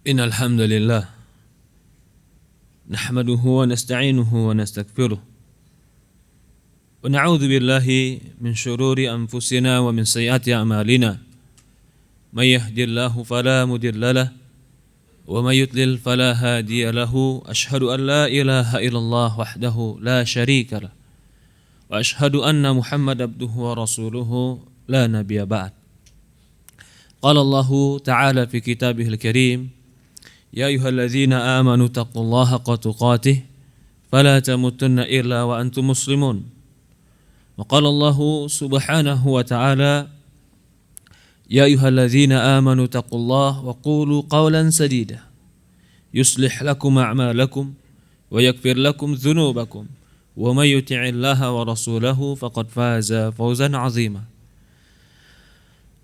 إن الحمد لله نحمده ونستعينه ونستغفره ونعوذ بالله من شرور أنفسنا ومن سيئات أعمالنا من يهد الله فلا مضل له ومن يضلل فلا هادي له أشهد أن لا إله إلا الله وحده لا شريك له وأشهد أن محمد عبده ورسوله لا نبي بعد. قال الله تعالى في كتابه الكريم: يا أيها الذين آمنوا اتقوا الله حق تقاته فلا تموتن إلا وأنتم مسلمون. وقال الله سبحانه وتعالى: يا أيها الذين آمنوا اتقوا الله وقولوا قولا سديدا يصلح لكم أعمالكم ويغفر لكم ذنوبكم ومن يطع الله ورسوله فقد فاز فوزا عظيما.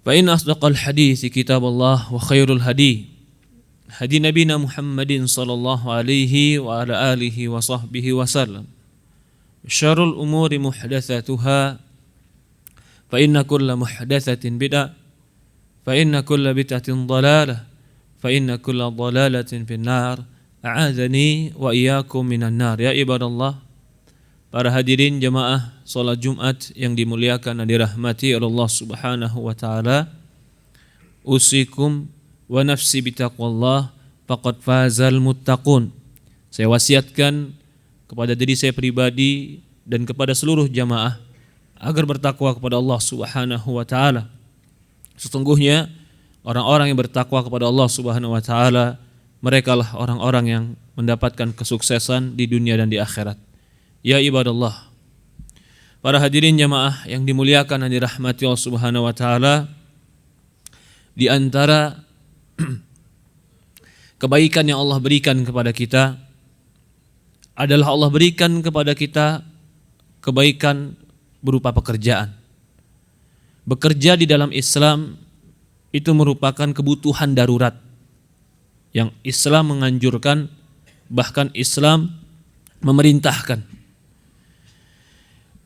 فإن أصدق الحديث كتاب الله وخير الهدي هدي نبينا محمد صلى الله عليه وعلى آله وصحبه وسلم. شر الأمور محدثاتها فإن كل محدثة بدعة فإن كل بدعة ضلالة فإن كل ضلالة في النار. أعاذني وإياكم من النار. Ya ibadallah, para hadirin jemaah salat Jumat yang dimuliakan dan dirahmati oleh Allah Subhanahu wa taala, usikum wa nafsi bitaqwallah faqad fazal muttaqun. Saya wasiatkan kepada diri saya pribadi dan kepada seluruh jamaah agar bertakwa kepada Allah Subhanahu wa taala. Sesungguhnya orang-orang yang bertakwa kepada Allah Subhanahu wa taala, merekalah orang-orang yang mendapatkan kesuksesan di dunia dan di akhirat. Ya ibadallah, para hadirin jamaah yang dimuliakan dan dirahmati Allah Subhanahu wa taala, di antara kebaikan yang Allah berikan kepada kita adalah Allah berikan kepada kita kebaikan berupa pekerjaan. Bekerja di dalam Islam itu merupakan kebutuhan darurat yang Islam menganjurkan, bahkan Islam memerintahkan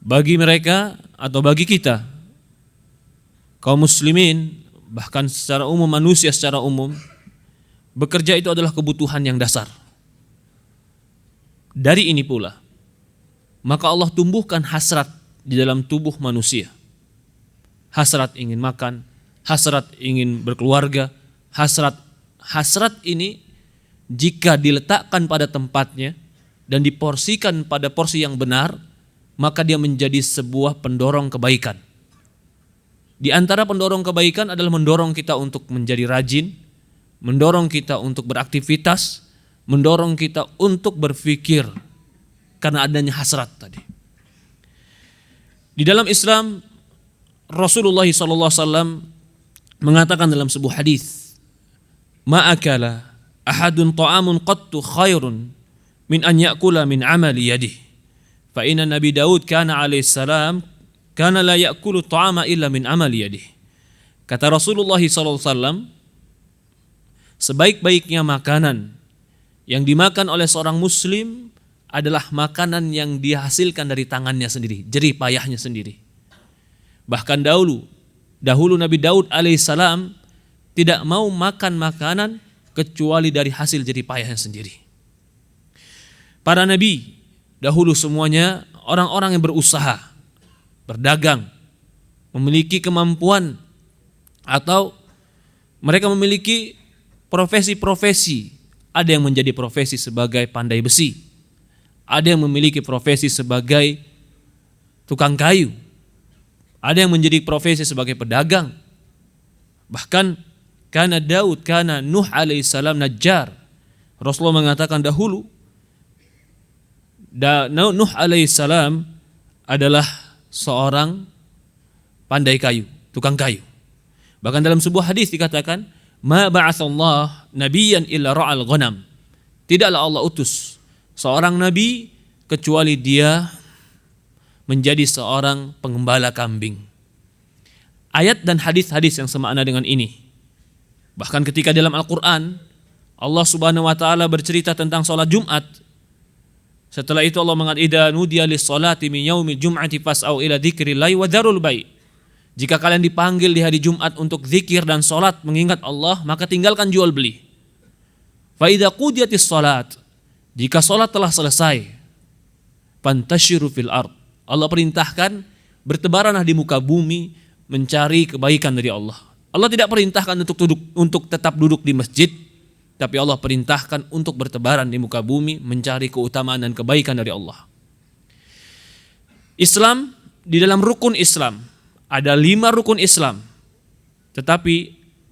bagi mereka atau bagi kita kaum muslimin, bahkan secara umum manusia secara umum, bekerja itu adalah kebutuhan yang dasar. Dari ini pula maka Allah tumbuhkan hasrat di dalam tubuh manusia. Hasrat ingin makan, hasrat ingin berkeluarga, hasrat ini jika diletakkan pada tempatnya dan diporsikan pada porsi yang benar, maka dia menjadi sebuah pendorong kebaikan. Di antara pendorong kebaikan adalah mendorong kita untuk menjadi rajin, mendorong kita untuk beraktivitas, mendorong kita untuk berpikir karena adanya hasrat tadi. Di dalam Islam, Rasulullah SAW mengatakan dalam sebuah hadis, "Ma'akala ahadun ta'amun qattu khairun min an ya'kula min amali yadihi. Fa inna Nabi Daud kana alaihi salam kana la ya'kulu ta'ama illa min amali yadihi." Kata Rasulullah SAW, sebaik-baiknya makanan yang dimakan oleh seorang muslim adalah makanan yang dihasilkan dari tangannya sendiri, jerih payahnya sendiri. Bahkan dahulu Nabi Daud alaihissalam tidak mau makan makanan kecuali dari hasil jerih payahnya sendiri. Para nabi dahulu semuanya orang-orang yang berusaha, berdagang, memiliki kemampuan atau mereka memiliki profesi-profesi. Ada yang menjadi profesi sebagai pandai besi, ada yang memiliki profesi sebagai tukang kayu, ada yang menjadi profesi sebagai pedagang. Bahkan kana Nuh alaihissalam najjar. Rasulullah mengatakan dahulu Nuh alaihissalam adalah seorang pandai kayu, tukang kayu. Bahkan dalam sebuah hadis dikatakan, "Ma ba'atsallah nabiyyan illa ra'al ghanam." Tidaklah Allah utus seorang nabi kecuali dia menjadi seorang pengembala kambing. Ayat dan hadis-hadis yang semakna dengan ini. Bahkan ketika dalam Al-Quran Allah Subhanahu wa taala bercerita tentang salat Jumat, setelah itu Allah mengatakan, "Idza nudiya lis-salati min yaumil jum'ati fas'au ila dzikrillahi wa dzarul bai'." Jika kalian dipanggil di hari Jumat untuk zikir dan salat mengingat Allah, maka tinggalkan jual beli. Fa idza qudiyatis shalat, jika salat telah selesai, fantashiru fil ard. Allah perintahkan bertebaranlah di muka bumi mencari kebaikan dari Allah. Allah tidak perintahkan untuk tetap duduk di masjid, tapi Allah perintahkan untuk bertebaran di muka bumi mencari keutamaan dan kebaikan dari Allah. Islam, di dalam rukun Islam ada 5 rukun Islam. Tetapi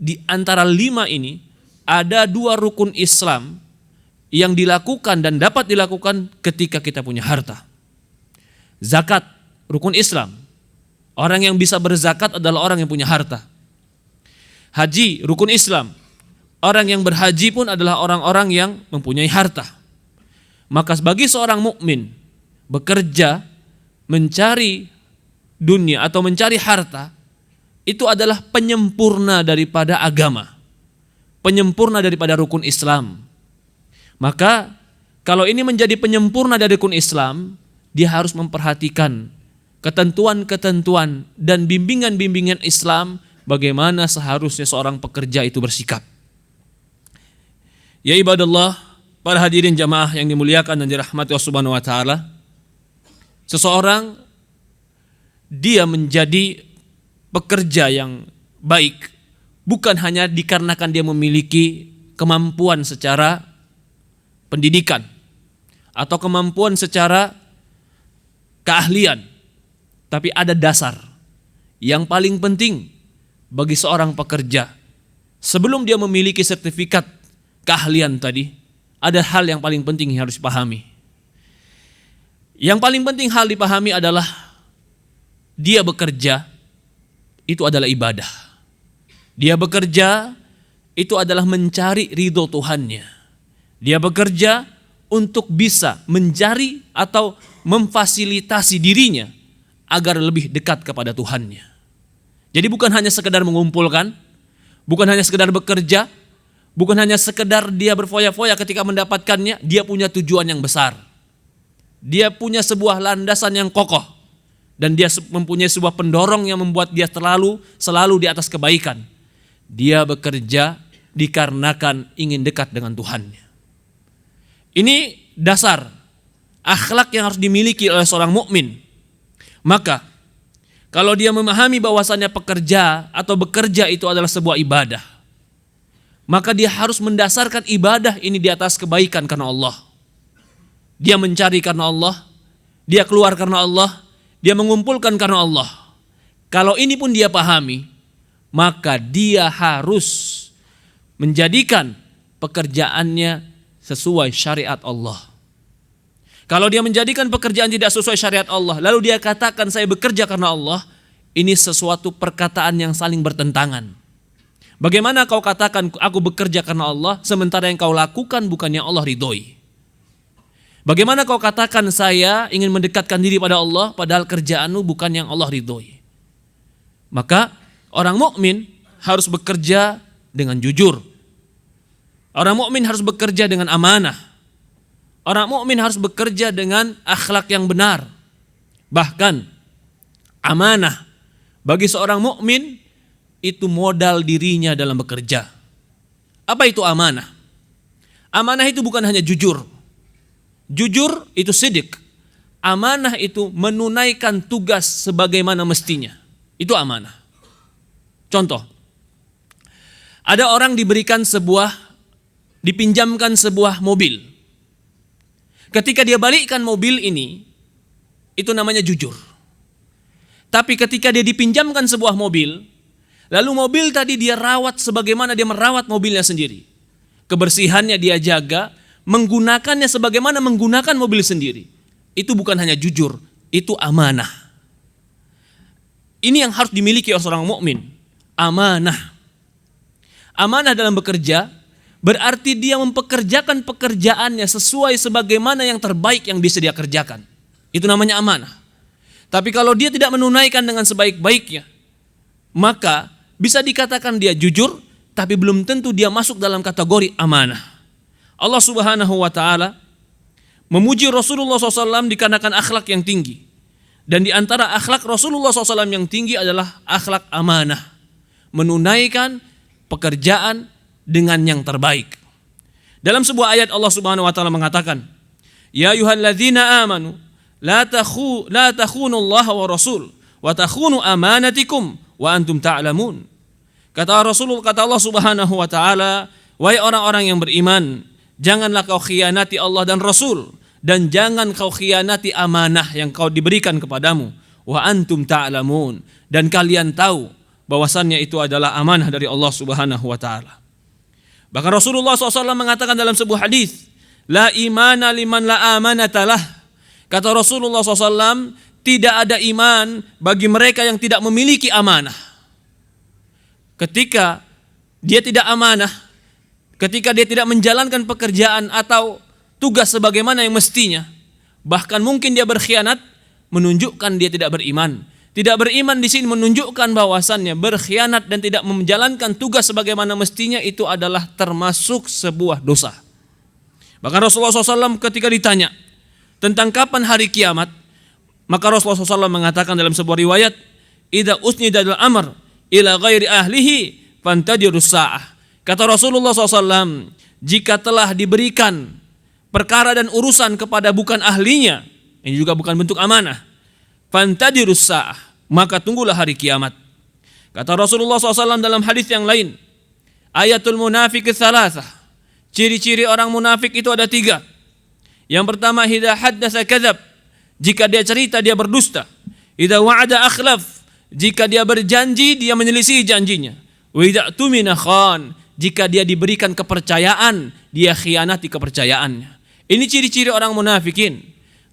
di antara 5 ini ada 2 rukun Islam yang dilakukan dan dapat dilakukan ketika kita punya harta. Zakat, rukun Islam. Orang yang bisa berzakat adalah orang yang punya harta. Haji, rukun Islam. Orang yang berhaji pun adalah orang-orang yang mempunyai harta. Maka bagi seorang mukmin bekerja mencari dunia atau mencari harta, itu adalah penyempurna daripada agama, penyempurna daripada rukun Islam. Maka kalau ini menjadi penyempurna dari rukun Islam, dia harus memperhatikan ketentuan-ketentuan dan bimbingan-bimbingan Islam bagaimana seharusnya seorang pekerja itu bersikap. Ya ibadallah, para hadirin jamaah yang dimuliakan dan dirahmati Allah Subhanahu wa taala, seseorang dia menjadi pekerja yang baik bukan hanya dikarenakan dia memiliki kemampuan secara pendidikan atau kemampuan secara keahlian, tapi ada dasar yang paling penting bagi seorang pekerja. Sebelum dia memiliki sertifikat keahlian tadi, ada hal yang paling penting yang harus dipahami. Yang paling penting hal dipahami adalah dia bekerja itu adalah ibadah. Dia bekerja itu adalah mencari ridho Tuhannya. Dia bekerja untuk bisa mencari atau memfasilitasi dirinya agar lebih dekat kepada Tuhannya. Jadi bukan hanya sekedar mengumpulkan, bukan hanya sekedar bekerja, bukan hanya sekedar dia berfoya-foya ketika mendapatkannya, dia punya tujuan yang besar. Dia punya sebuah landasan yang kokoh dan dia mempunyai sebuah pendorong yang membuat dia selalu di atas kebaikan. Dia bekerja dikarenakan ingin dekat dengan Tuhannya. Ini dasar akhlak yang harus dimiliki oleh seorang mukmin. Maka kalau dia memahami bahwasannya pekerja atau bekerja itu adalah sebuah ibadah, maka dia harus mendasarkan ibadah ini di atas kebaikan karena Allah. Dia mencari karena Allah, dia keluar karena Allah, dia mengumpulkan karena Allah. Kalau ini pun dia pahami, maka dia harus menjadikan pekerjaannya sesuai syariat Allah. Kalau dia menjadikan pekerjaan tidak sesuai syariat Allah, lalu dia katakan saya bekerja karena Allah, ini sesuatu perkataan yang saling bertentangan. Bagaimana kau katakan aku bekerja karena Allah, sementara yang kau lakukan bukan yang Allah ridhoi? Bagaimana kau katakan saya ingin mendekatkan diri pada Allah, padahal kerjaanmu bukan yang Allah ridhoi? Maka orang mukmin harus bekerja dengan jujur. Orang mukmin harus bekerja dengan amanah. Orang mukmin harus bekerja dengan akhlak yang benar. Bahkan amanah bagi seorang mukmin itu modal dirinya dalam bekerja. Apa itu amanah? Amanah itu bukan hanya jujur. Jujur itu sidik. Amanah itu menunaikan tugas sebagaimana mestinya. Itu amanah. Contoh, ada orang dipinjamkan sebuah mobil. Ketika dia balikkan mobil ini, itu namanya jujur. Tapi ketika dia dipinjamkan sebuah mobil, lalu mobil tadi dia rawat sebagaimana dia merawat mobilnya sendiri. Kebersihannya dia jaga, menggunakannya sebagaimana menggunakan mobil sendiri. Itu bukan hanya jujur, itu amanah. Ini yang harus dimiliki oleh seorang mukmin, amanah. Amanah dalam bekerja berarti dia mempekerjakan pekerjaannya sesuai sebagaimana yang terbaik yang bisa dia kerjakan. Itu namanya amanah. Tapi kalau dia tidak menunaikan dengan sebaik-baiknya, maka bisa dikatakan dia jujur, tapi belum tentu dia masuk dalam kategori amanah. Allah Subhanahu wa taala memuji Rasulullah SAW dikarenakan akhlak yang tinggi. Dan di antara akhlak Rasulullah SAW yang tinggi adalah akhlak amanah. Menunaikan pekerjaan dengan yang terbaik. Dalam sebuah ayat Allah Subhanahu wa taala mengatakan, "Ya ayyuhalladzina amanu la takhunu Allah wa rasul wa takhunu amanatikum wa antum ta'lamun." Kata Allah Subhanahu wa taala, "Wahai orang-orang yang beriman, janganlah kau khianati Allah dan Rasul, dan jangan kau khianati amanah yang kau diberikan kepadamu, wa antum ta'lamun, dan kalian tahu bahwasannya itu adalah amanah dari Allah Subhanahu wa taala." Bahkan Rasulullah SAW mengatakan dalam sebuah hadis, "La imana liman la amanatalah." Kata Rasulullah SAW, tidak ada iman bagi mereka yang tidak memiliki amanah. Ketika dia tidak amanah, ketika dia tidak menjalankan pekerjaan atau tugas sebagaimana yang mestinya, bahkan mungkin dia berkhianat, menunjukkan dia tidak beriman. Tidak beriman di sini menunjukkan bahwasannya berkhianat dan tidak menjalankan tugas sebagaimana mestinya itu adalah termasuk sebuah dosa. Bahkan Rasulullah SAW ketika ditanya tentang kapan hari kiamat, maka Rasulullah SAW mengatakan dalam sebuah riwayat, "Idza usnidal amr ila ghairi ahlihi fantadirus sa'ah." Kata Rasulullah SAW, jika telah diberikan perkara dan urusan kepada bukan ahlinya, ini juga bukan bentuk amanah, fantadirus sa'ah, maka tunggulah hari kiamat. Kata Rasulullah SAW dalam hadis yang lain, ayatul munafik tsalatsah, ciri-ciri orang munafik itu ada 3. Yang pertama, idza haddatsa kadzab, jika dia cerita dia berdusta. Idza wa'ada akhlaf, jika dia berjanji dia menyelisihi janjinya. Wa idza tumina khan, jika dia diberikan kepercayaan dia khianati kepercayaannya. Ini ciri-ciri orang munafikin.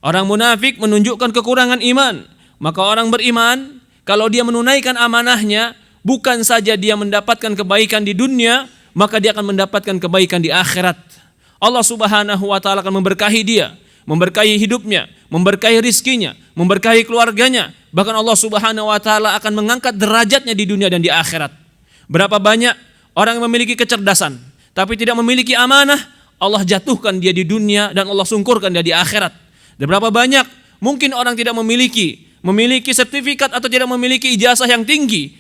Orang munafik menunjukkan kekurangan iman. Maka orang beriman, kalau dia menunaikan amanahnya, bukan saja dia mendapatkan kebaikan di dunia, maka dia akan mendapatkan kebaikan di akhirat. Allah Subhanahu wa taala akan memberkahi dia, memberkahi hidupnya, memberkahi rizkinya, memberkahi keluarganya. Bahkan Allah Subhanahu wa taala akan mengangkat derajatnya di dunia dan di akhirat. Berapa banyak orang yang memiliki kecerdasan tapi tidak memiliki amanah, Allah jatuhkan dia di dunia dan Allah sungkurkan dia di akhirat. Dan berapa banyak mungkin orang tidak memiliki sertifikat atau tidak memiliki ijazah yang tinggi,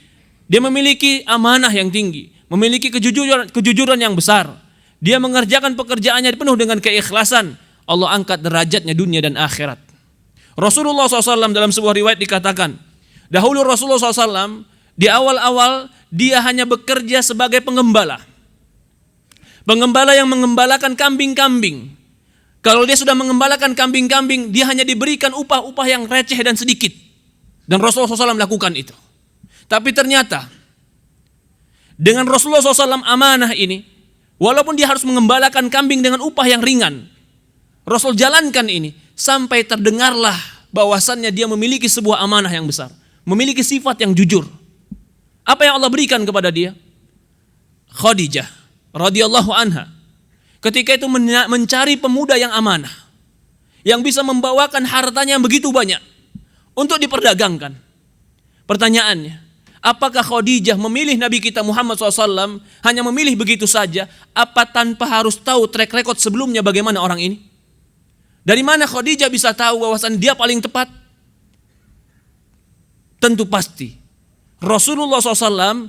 dia memiliki amanah yang tinggi, memiliki kejujuran yang besar, dia mengerjakan pekerjaannya penuh dengan keikhlasan, Allah angkat derajatnya dunia dan akhirat. Rasulullah SAW dalam sebuah riwayat dikatakan, dahulu Rasulullah SAW di awal-awal dia hanya bekerja sebagai pengembala yang mengembalakan kambing-kambing. Kalau dia sudah mengembalakan kambing-kambing, dia hanya diberikan upah-upah yang receh dan sedikit. Dan Rasulullah SAW melakukan itu. Tapi ternyata dengan Rasulullah SAW amanah ini, walaupun dia harus mengembalakan kambing dengan upah yang ringan, Rasul jalankan ini sampai terdengarlah bahwasannya dia memiliki sebuah amanah yang besar, memiliki sifat yang jujur. Apa yang Allah berikan kepada dia? Khadijah radhiyallahu anha ketika itu mencari pemuda yang amanah, yang bisa membawakan hartanya yang begitu banyak untuk diperdagangkan. Pertanyaannya, apakah Khadijah memilih Nabi kita Muhammad SAW hanya memilih begitu saja? Apa tanpa harus tahu track record sebelumnya bagaimana orang ini? Dari mana Khadijah bisa tahu bahwasan dia paling tepat? Tentu pasti Rasulullah SAW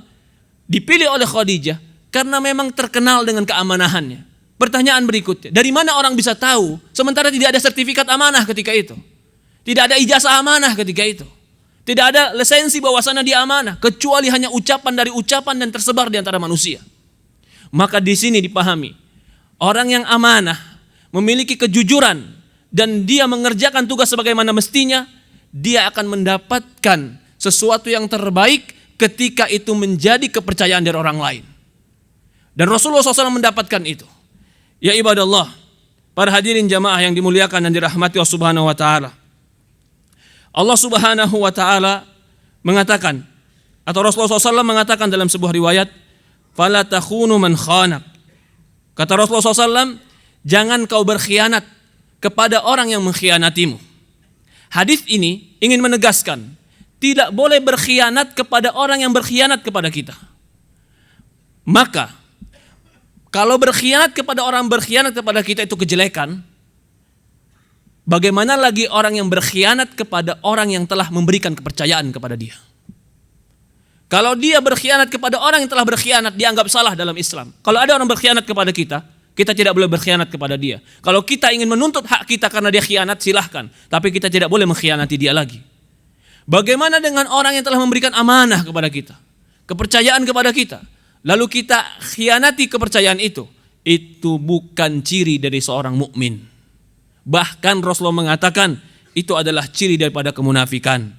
dipilih oleh Khadijah karena memang terkenal dengan keamanahannya. Pertanyaan berikutnya, dari mana orang bisa tahu sementara tidak ada sertifikat amanah ketika itu? Tidak ada ijazah amanah ketika itu. Tidak ada lisensi bahwasannya dia amanah, kecuali hanya ucapan dari ucapan dan tersebar di antara manusia. Maka di sini dipahami, orang yang amanah memiliki kejujuran dan dia mengerjakan tugas sebagaimana mestinya, dia akan mendapatkan sesuatu yang terbaik ketika itu menjadi kepercayaan dari orang lain. Dan Rasulullah SAW mendapatkan itu. Ya ibadallah, para hadirin jamaah yang dimuliakan dan dirahmati Allah Subhanahu wa taala. Allah Subhanahu wa taala mengatakan, atau Rasulullah SAW mengatakan dalam sebuah riwayat, "Fala takhunu man khanak." Kata Rasulullah SAW, jangan kau berkhianat kepada orang yang mengkhianatimu. Hadis ini ingin menegaskan, tidak boleh berkhianat kepada orang yang berkhianat kepada kita. Maka kalau berkhianat kepada orang berkhianat kepada kita itu kejelekan, bagaimana lagi orang yang berkhianat kepada orang yang telah memberikan kepercayaan kepada dia? Kalau dia berkhianat kepada orang yang telah berkhianat, dianggap salah dalam Islam. Kalau ada orang berkhianat kepada kita, kita tidak boleh berkhianat kepada dia. Kalau kita ingin menuntut hak kita karena dia khianat, silahkan. Tapi kita tidak boleh mengkhianati dia lagi. Bagaimana dengan orang yang telah memberikan amanah kepada kita, kepercayaan kepada kita, lalu kita khianati kepercayaan itu? Itu bukan ciri dari seorang mukmin. Bahkan Rasulullah mengatakan itu adalah ciri daripada kemunafikan.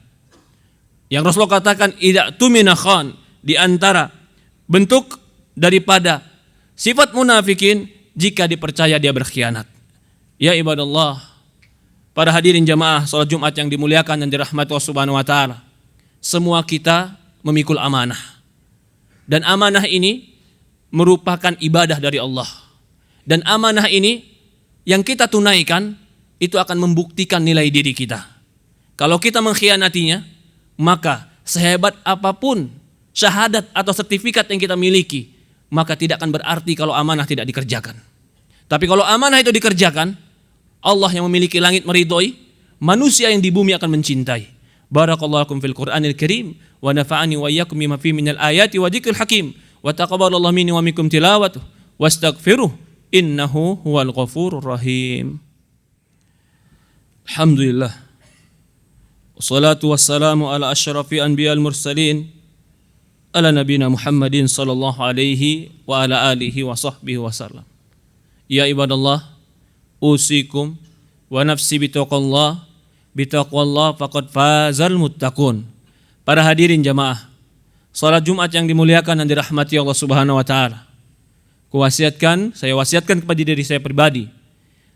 Yang Rasulullah katakan idza tumina khan, di antara bentuk daripada sifat munafikin, jika dipercaya dia berkhianat. Ya ibadallah, para hadirin jamaah salat Jumat yang dimuliakan dan dirahmati Allah Subhanahu wa taala. Semua kita memikul amanah. Dan amanah ini merupakan ibadah dari Allah. Dan amanah ini yang kita tunaikan itu akan membuktikan nilai diri kita. Kalau kita mengkhianatinya, maka sehebat apapun syahadat atau sertifikat yang kita miliki, maka tidak akan berarti kalau amanah tidak dikerjakan. Tapi kalau amanah itu dikerjakan, Allah yang memiliki langit meridhoi, manusia yang di bumi akan mencintai. Barakallahu lakum fil Qur'anil Karim wa nafa'ani wa iyyakum bima fihi minal ayati wa dzikril hakim wa taqabbalallahu minni wa minkum tilawatuh wastaghfiruh innahu huwal ghafurur rahim. Alhamdulillah. Wassalatu wassalamu ala asyrafil anbiya'il mursalin ala nabiyina Muhammadin sallallahu alaihi wa ala alihi wa sahbihi wasallam. Ya ibadallah, usikum wa nafsi bitaqwallah faqad fazal muttaqun. Para hadirin jamaah salat Jumat yang dimuliakan dan dirahmati Allah Subhanahu wa taala. Saya wasiatkan kepada diri saya pribadi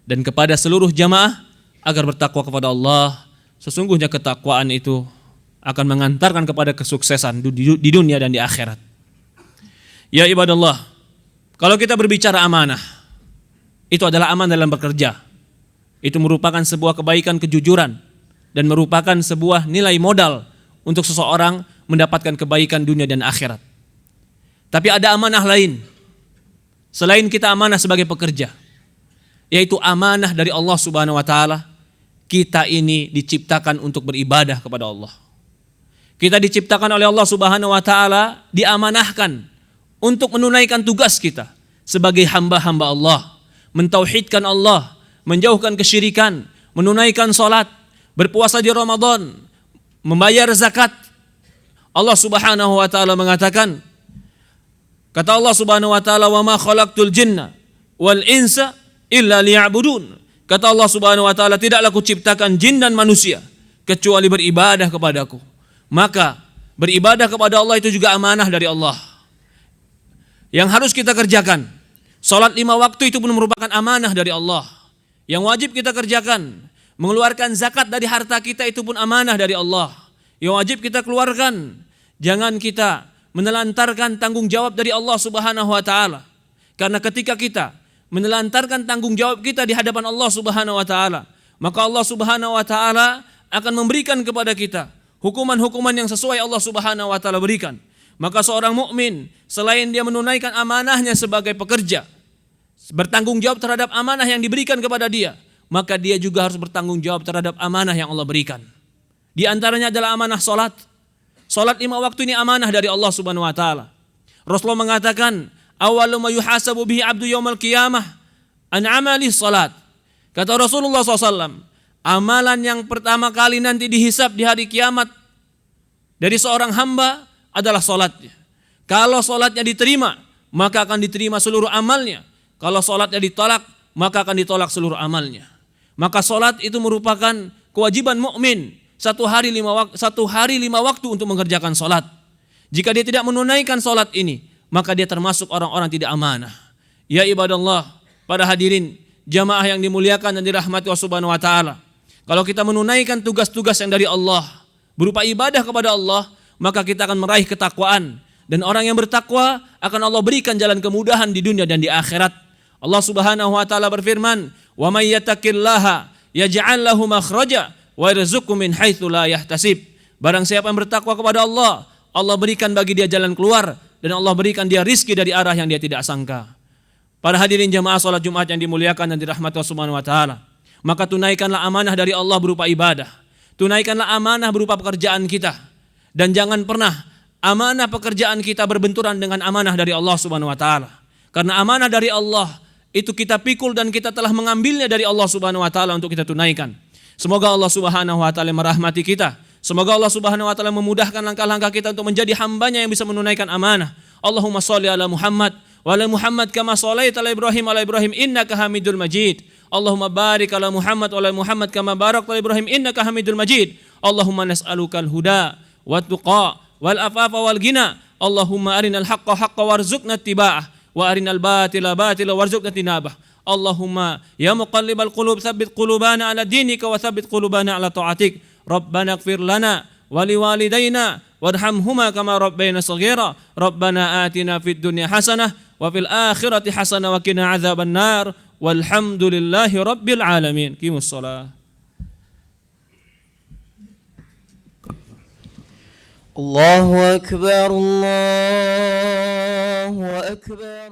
dan kepada seluruh jamaah agar bertakwa kepada Allah. Sesungguhnya ketakwaan itu akan mengantarkan kepada kesuksesan di dunia dan di akhirat. Ya ibadallah, kalau kita berbicara amanah, itu adalah aman dalam bekerja. Itu merupakan sebuah kebaikan, kejujuran, dan merupakan sebuah nilai modal untuk seseorang mendapatkan kebaikan dunia dan akhirat. Tapi ada amanah lain selain kita amanah sebagai pekerja, yaitu amanah dari Allah Subhanahu wa taala. Kita ini diciptakan untuk beribadah kepada Allah. Kita diciptakan oleh Allah Subhanahu wa taala, diamanahkan untuk menunaikan tugas kita sebagai hamba-hamba Allah, mentauhidkan Allah, menjauhkan kesyirikan, menunaikan salat, berpuasa di Ramadan, membayar zakat. Allah Subhanahu wa taala mengatakan, kata Allah Subhanahu wa taala, "Wa ma khalaqtul jinna wal insa illa liya'budun." Kata Allah Subhanahu wa taala, tidaklah kuciptakan jin dan manusia kecuali beribadah kepadaku. Maka beribadah kepada Allah itu juga amanah dari Allah yang harus kita kerjakan. Salat 5 waktu itu pun merupakan amanah dari Allah yang wajib kita kerjakan. Mengeluarkan zakat dari harta kita itu pun amanah dari Allah yang wajib kita keluarkan. Jangan kita menelantarkan tanggung jawab dari Allah Subhanahu wa taala. Karena ketika kita menelantarkan tanggung jawab kita di hadapan Allah Subhanahu wa taala, maka Allah Subhanahu wa taala akan memberikan kepada kita hukuman-hukuman yang sesuai Allah Subhanahu wa taala berikan. Maka seorang mukmin selain dia menunaikan amanahnya sebagai pekerja, bertanggung jawab terhadap amanah yang diberikan kepada dia, maka dia juga harus bertanggung jawab terhadap amanah yang Allah berikan. Di antaranya adalah amanah salat. Salat 5 waktu ini amanah dari Allah Subhanahu wa taala. Rasulullah mengatakan, "Awwalu ma yuhasabu bihi 'abdu yaumal qiyamah an 'amali salat." Kata Rasulullah SAW, amalan yang pertama kali nanti dihisab di hari kiamat dari seorang hamba adalah salatnya. Kalau salatnya diterima, maka akan diterima seluruh amalnya. Kalau salatnya ditolak, maka akan ditolak seluruh amalnya. Maka salat itu merupakan kewajiban mukmin. Satu hari lima waktu untuk mengerjakan salat. Jika dia tidak menunaikan salat ini, maka dia termasuk orang-orang tidak amanah. Ya ibadallah, para hadirin jamaah yang dimuliakan dan dirahmati Allah Subhanahu wa taala. Kalau kita menunaikan tugas-tugas yang dari Allah berupa ibadah kepada Allah, maka kita akan meraih ketakwaan, dan orang yang bertakwa akan Allah berikan jalan kemudahan di dunia dan di akhirat. Allah Subhanahu wa taala berfirman, "Wa may yattaqillaha yaj'al lahu makhraja wa yarzuqhu min haitsu la yahtasib." Barang siapa yang bertakwa kepada Allah, Allah berikan bagi dia jalan keluar, dan Allah berikan dia rizki dari arah yang dia tidak sangka. Para hadirin jamaah salat Jumat yang dimuliakan dan dirahmati Allah Subhanahu wa taala, maka tunaikanlah amanah dari Allah berupa ibadah. Tunaikanlah amanah berupa pekerjaan kita, dan jangan pernah amanah pekerjaan kita berbenturan dengan amanah dari Allah Subhanahu wa taala. Karena amanah dari Allah itu kita pikul dan kita telah mengambilnya dari Allah Subhanahu wa taala untuk kita tunaikan. Semoga Allah Subhanahu wa taala merahmati kita. Semoga Allah Subhanahu wa taala memudahkan langkah-langkah kita untuk menjadi hambanya yang bisa menunaikan amanah. Allahumma shalli ala Muhammad wa ala Muhammad kama shallaita ala Ibrahim innaka Hamidul Majid. Allahumma barik ala Muhammad wa ala Muhammad kama barakta ala Ibrahim innaka Hamidul Majid. Allahumma nas'alukal huda wat tuqa wal afafa wal ghina. Allahumma arinal haqqa haqqan warzuqna ittiba'ah wa arinal batila batila warzuqna tinabah. Allahumma ya muqallibal qulub tsabbit qulubana ala dinika wa tsabbit qulubana ala ta'atik. Rabbana ighfir lana wa liwalidayna warhamhuma kama rabbayana shaghira. Rabbana atina fid dunya hasanah wa fil akhirati hasanah wa qina adzaban nar. Walhamdulillahi rabbil alamin. Qimus shalah. Allahu akbar, Allahu akbar.